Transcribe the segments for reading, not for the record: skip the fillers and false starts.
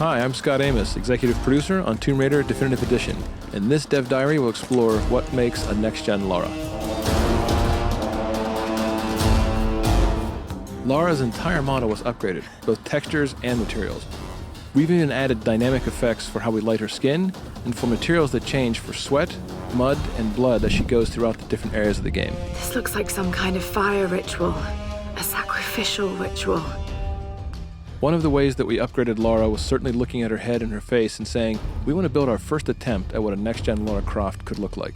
Hi, I'm Scott Amos, Executive Producer on Tomb Raider Definitive Edition, and this Dev Diary will explore what makes a next-gen Lara. Lara's entire model was upgraded, both textures and materials. We've even added dynamic effects for how we light her skin, and for materials that change for sweat, mud, and blood as she goes throughout the different areas of the game. This looks like some kind of fire ritual, a sacrificial ritual. One of the ways that we upgraded Lara was certainly looking at her head and her face and saying, we want to build our first attempt at what a next-gen Lara Croft could look like.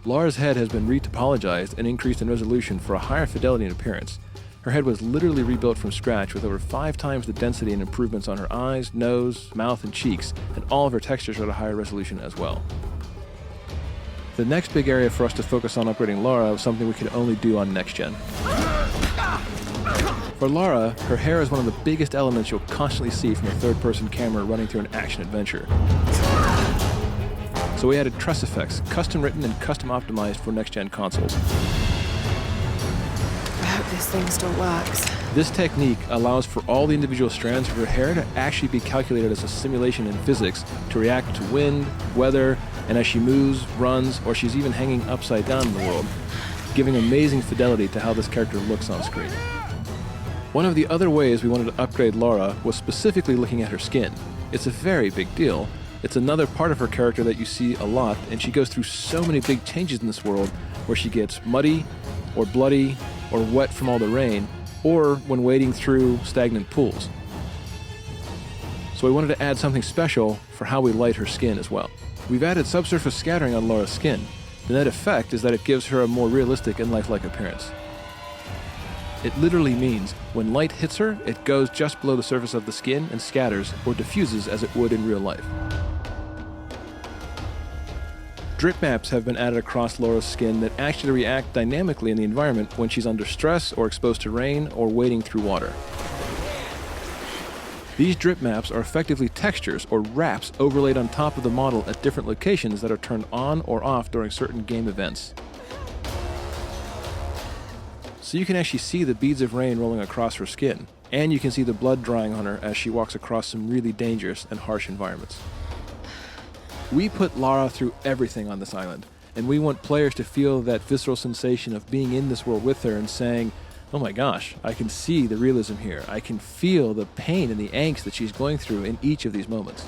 Lara's head has been retopologized and increased in resolution for a higher fidelity and appearance. Her head was literally rebuilt from scratch with over 5 times the density and improvements on her eyes, nose, mouth, and cheeks, and all of her textures are at a higher resolution as well. The next big area for us to focus on upgrading Lara was something we could only do on next-gen. For Lara, her hair is one of the biggest elements you'll constantly see from a third-person camera running through an action adventure. So we added truss effects, custom written and custom optimized for next-gen consoles. I hope this thing still works. This technique allows for all the individual strands of her hair to actually be calculated as a simulation in physics to react to wind, weather, and as she moves, runs, or she's even hanging upside down in the world, giving amazing fidelity to how this character looks on screen. One of the other ways we wanted to upgrade Lara was specifically looking at her skin. It's a very big deal. It's another part of her character that you see a lot, and she goes through so many big changes in this world where she gets muddy, or bloody, or wet from all the rain, or when wading through stagnant pools. So we wanted to add something special for how we light her skin as well. We've added subsurface scattering on Lara's skin. The net effect is that it gives her a more realistic and lifelike appearance. It literally means when light hits her, it goes just below the surface of the skin and scatters or diffuses as it would in real life. Drip maps have been added across Lara's skin that actually react dynamically in the environment when she's under stress or exposed to rain or wading through water. These drip maps are effectively textures or wraps overlaid on top of the model at different locations that are turned on or off during certain game events. So you can actually see the beads of rain rolling across her skin, and you can see the blood drying on her as she walks across some really dangerous and harsh environments. We put Lara through everything on this island, and we want players to feel that visceral sensation of being in this world with her and saying, oh my gosh, I can see the realism here. I can feel the pain and the angst that she's going through in each of these moments.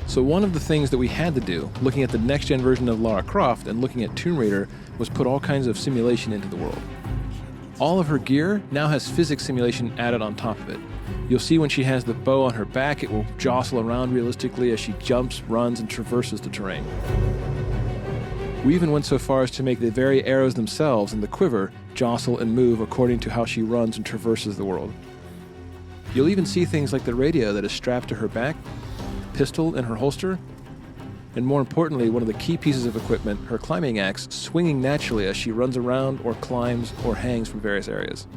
So one of the things that we had to do, looking at the next-gen version of Lara Croft and looking at Tomb Raider, was put all kinds of simulation into the world. All of her gear now has physics simulation added on top of it. You'll see when she has the bow on her back, it will jostle around realistically as she jumps, runs, and traverses the terrain. We even went so far as to make the very arrows themselves and the quiver jostle and move according to how she runs and traverses the world. You'll even see things like the radio that is strapped to her back, pistol in her holster, and more importantly, one of the key pieces of equipment, her climbing axe, swinging naturally as she runs around or climbs or hangs from various areas.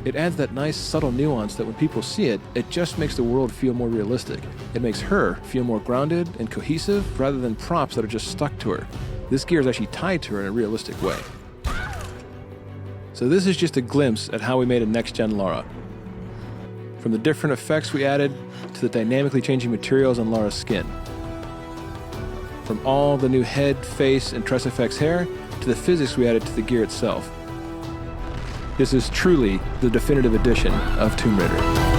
It adds that nice subtle nuance that when people see it, it just makes the world feel more realistic. It makes her feel more grounded and cohesive rather than props that are just stuck to her. This gear is actually tied to her in a realistic way. So this is just a glimpse at how we made a next-gen Lara. From the different effects we added to the dynamically changing materials on Lara's skin. From all the new head, face, and tress effects hair to the physics we added to the gear itself. This is truly the definitive edition of Tomb Raider.